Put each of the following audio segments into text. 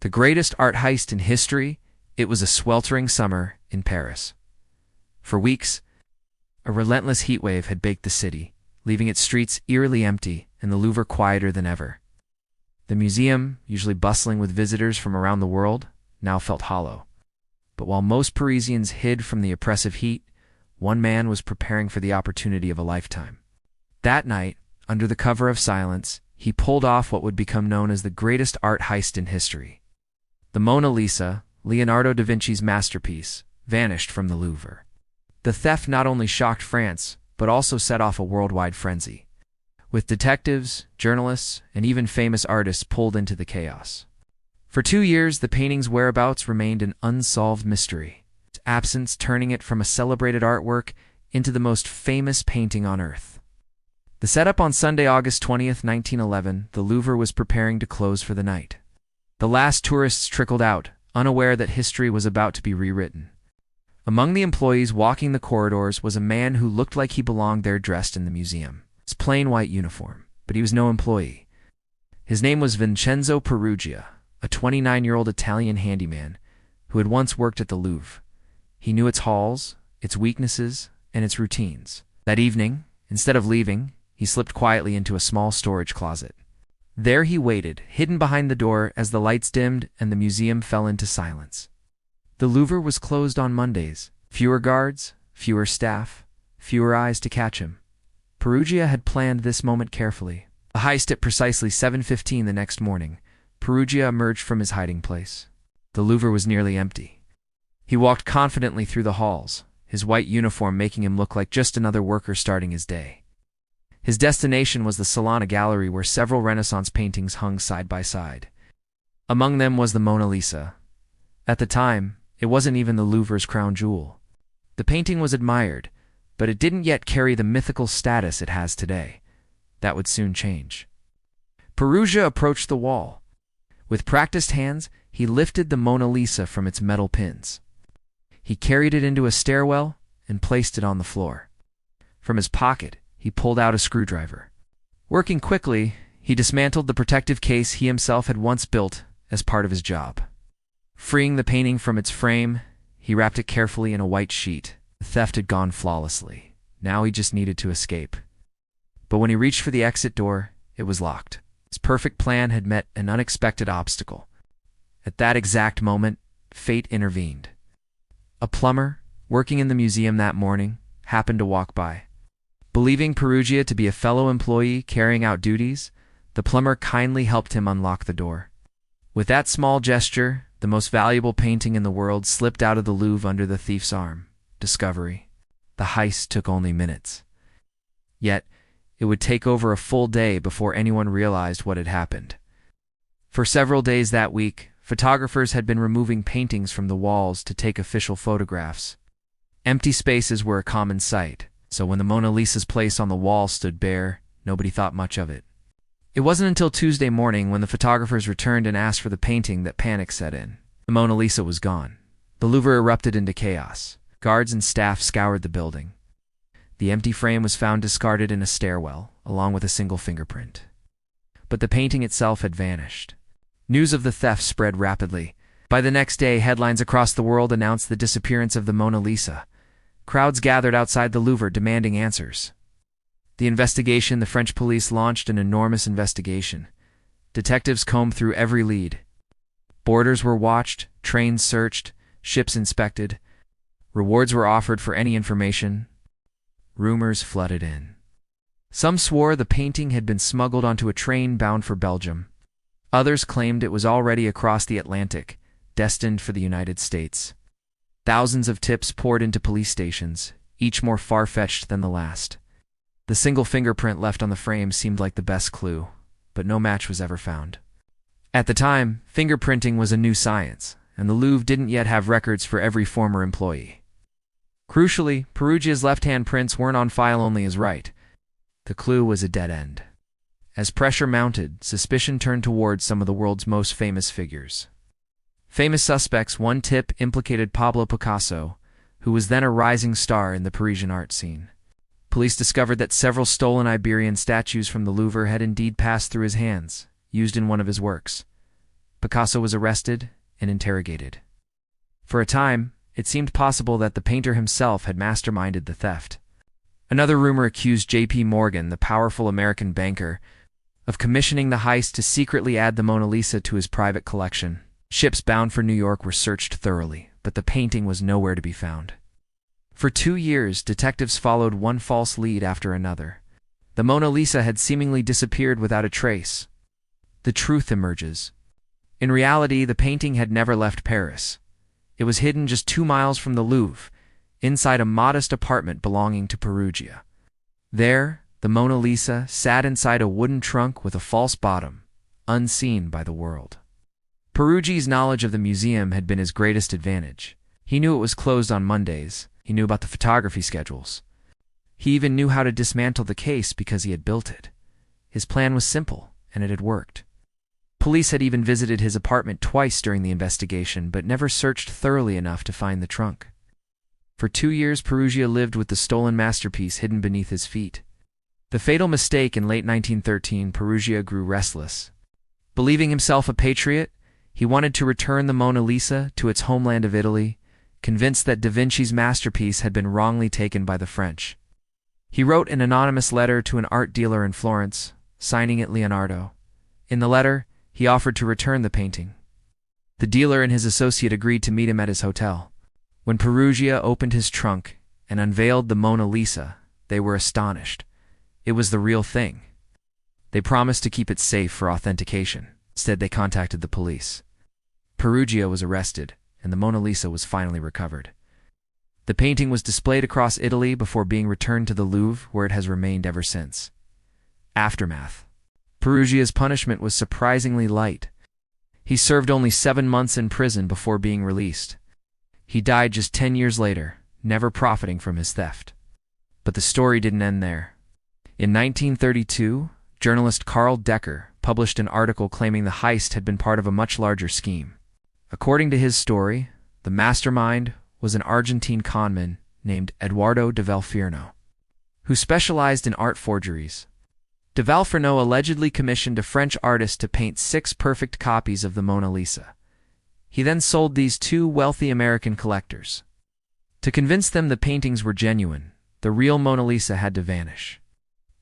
The greatest art heist in history, it was a sweltering summer in Paris. For weeks, a relentless heat wave had baked the city, leaving its streets eerily empty and the Louvre quieter than ever. The museum, usually bustling with visitors from around the world, now felt hollow. But while most Parisians hid from the oppressive heat, one man was preparing for the opportunity of a lifetime. That night, under the cover of silence, he pulled off what would become known as the greatest art heist in history. The Mona Lisa, Leonardo da Vinci's masterpiece, vanished from the Louvre. The theft not only shocked France, but also set off a worldwide frenzy, with detectives, journalists, and even famous artists pulled into the chaos. For 2 years, the painting's whereabouts remained an unsolved mystery, its absence turning it from a celebrated artwork into the most famous painting on Earth. The setup on Sunday, August 20th, 1911, the Louvre was preparing to close for the night. The last tourists trickled out, unaware that history was about to be rewritten. Among the employees walking the corridors was a man who looked like he belonged there dressed in the museum. His plain white uniform, but he was no employee. His name was Vincenzo Peruggia, a 29-year-old Italian handyman who had once worked at the Louvre. He knew its halls, its weaknesses, and its routines. That evening, instead of leaving, he slipped quietly into a small storage closet. There he waited, hidden behind the door as the lights dimmed and the museum fell into silence. The Louvre was closed on Mondays. Fewer guards, fewer staff, fewer eyes to catch him. Peruggia had planned this moment carefully. A heist at precisely 7:15 the next morning. Peruggia emerged from his hiding place. The Louvre was nearly empty. He walked confidently through the halls, his white uniform making him look like just another worker starting his day. His destination was the Salon, a gallery where several Renaissance paintings hung side by side. Among them was the Mona Lisa. At the time, it wasn't even the Louvre's crown jewel. The painting was admired, but it didn't yet carry the mythical status it has today. That would soon change. Peruggia approached the wall. With practiced hands, he lifted the Mona Lisa from its metal pins. He carried it into a stairwell and placed it on the floor. From his pocket, he pulled out a screwdriver. Working quickly, he dismantled the protective case he himself had once built as part of his job. Freeing the painting from its frame, he wrapped it carefully in a white sheet. The theft had gone flawlessly. Now he just needed to escape. But when he reached for the exit door, it was locked. His perfect plan had met an unexpected obstacle. At that exact moment, fate intervened. A plumber, working in the museum that morning, happened to walk by. Believing Peruggia to be a fellow employee carrying out duties, the plumber kindly helped him unlock the door. With that small gesture, the most valuable painting in the world slipped out of the Louvre under the thief's arm. Discovery. The heist took only minutes. Yet, it would take over a full day before anyone realized what had happened. For several days that week, photographers had been removing paintings from the walls to take official photographs. Empty spaces were a common sight, so when the Mona Lisa's place on the wall stood bare, nobody thought much of it. It wasn't until Tuesday morning when the photographers returned and asked for the painting that panic set in. The Mona Lisa was gone. The Louvre erupted into chaos. Guards and staff scoured the building. The empty frame was found discarded in a stairwell, along with a single fingerprint. But the painting itself had vanished. News of the theft spread rapidly. By the next day, headlines across the world announced the disappearance of the Mona Lisa. Crowds gathered outside the Louvre demanding answers. The French police launched an enormous investigation. Detectives combed through every lead. Borders were watched, trains searched, ships inspected. Rewards were offered for any information. Rumors flooded in. Some swore the painting had been smuggled onto a train bound for Belgium. Others claimed it was already across the Atlantic, destined for the United States. Thousands of tips poured into police stations, each more far-fetched than the last. The single fingerprint left on the frame seemed like the best clue, but no match was ever found. At the time, fingerprinting was a new science, and the Louvre didn't yet have records for every former employee. Crucially, Peruggia's left-hand prints weren't on file, only his right. The clue was a dead end. As pressure mounted, suspicion turned towards some of the world's most famous figures. Famous suspects. One tip implicated Pablo Picasso, who was then a rising star in the Parisian art scene. Police discovered that several stolen Iberian statues from the Louvre had indeed passed through his hands, used in one of his works. Picasso was arrested and interrogated. For a time, it seemed possible that the painter himself had masterminded the theft. Another rumor accused J.P. Morgan, the powerful American banker, of commissioning the heist to secretly add the Mona Lisa to his private collection. Ships bound for New York were searched thoroughly, but the painting was nowhere to be found. For 2 years, detectives followed one false lead after another. The Mona Lisa had seemingly disappeared without a trace. The truth emerges. In reality, the painting had never left Paris. It was hidden just 2 miles from the Louvre, inside a modest apartment belonging to Peruggia. There, the Mona Lisa sat inside a wooden trunk with a false bottom, unseen by the world. Peruggia's knowledge of the museum had been his greatest advantage. He knew it was closed on Mondays. He knew about the photography schedules. He even knew how to dismantle the case because he had built it. His plan was simple, and it had worked. Police had even visited his apartment twice during the investigation, but never searched thoroughly enough to find the trunk. For 2 years, Peruggia lived with the stolen masterpiece hidden beneath his feet. The fatal mistake in late 1913, Peruggia grew restless. Believing himself a patriot, he wanted to return the Mona Lisa to its homeland of Italy, convinced that Da Vinci's masterpiece had been wrongly taken by the French. He wrote an anonymous letter to an art dealer in Florence, signing it Leonardo. In the letter, he offered to return the painting. The dealer and his associate agreed to meet him at his hotel. When Peruggia opened his trunk and unveiled the Mona Lisa, they were astonished. It was the real thing. They promised to keep it safe for authentication. Instead, they contacted the police. Peruggia was arrested, and the Mona Lisa was finally recovered. The painting was displayed across Italy before being returned to the Louvre, where it has remained ever since. Aftermath. Peruggia's punishment was surprisingly light. He served only 7 months in prison before being released. He died just 10 years later, never profiting from his theft. But the story didn't end there. In 1932, journalist Carl Decker published an article claiming the heist had been part of a much larger scheme. According to his story, the mastermind was an Argentine conman named Eduardo de Valferno, who specialized in art forgeries. De Valferno allegedly commissioned a French artist to paint 6 perfect copies of the Mona Lisa. He then sold these to wealthy American collectors. To convince them the paintings were genuine, the real Mona Lisa had to vanish.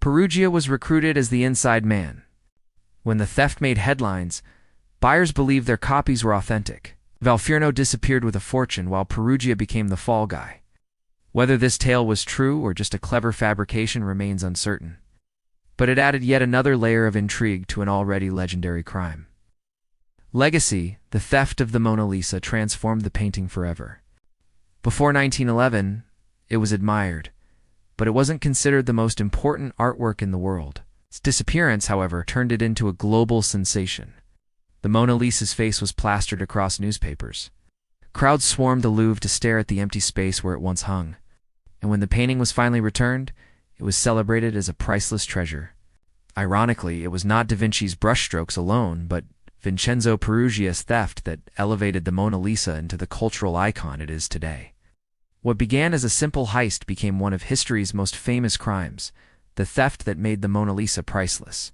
Peruggia was recruited as the inside man. When the theft made headlines, buyers believed their copies were authentic. Valferno disappeared with a fortune while Peruggia became the fall guy. Whether this tale was true or just a clever fabrication remains uncertain. But it added yet another layer of intrigue to an already legendary crime. Legacy: the theft of the Mona Lisa transformed the painting forever. Before 1911, it was admired, but it wasn't considered the most important artwork in the world. Its disappearance, however, turned it into a global sensation. The Mona Lisa's face was plastered across newspapers. Crowds swarmed the Louvre to stare at the empty space where it once hung. And when the painting was finally returned, it was celebrated as a priceless treasure. Ironically, it was not Da Vinci's brushstrokes alone, but Vincenzo Peruggia's theft that elevated the Mona Lisa into the cultural icon it is today. What began as a simple heist became one of history's most famous crimes, the theft that made the Mona Lisa priceless.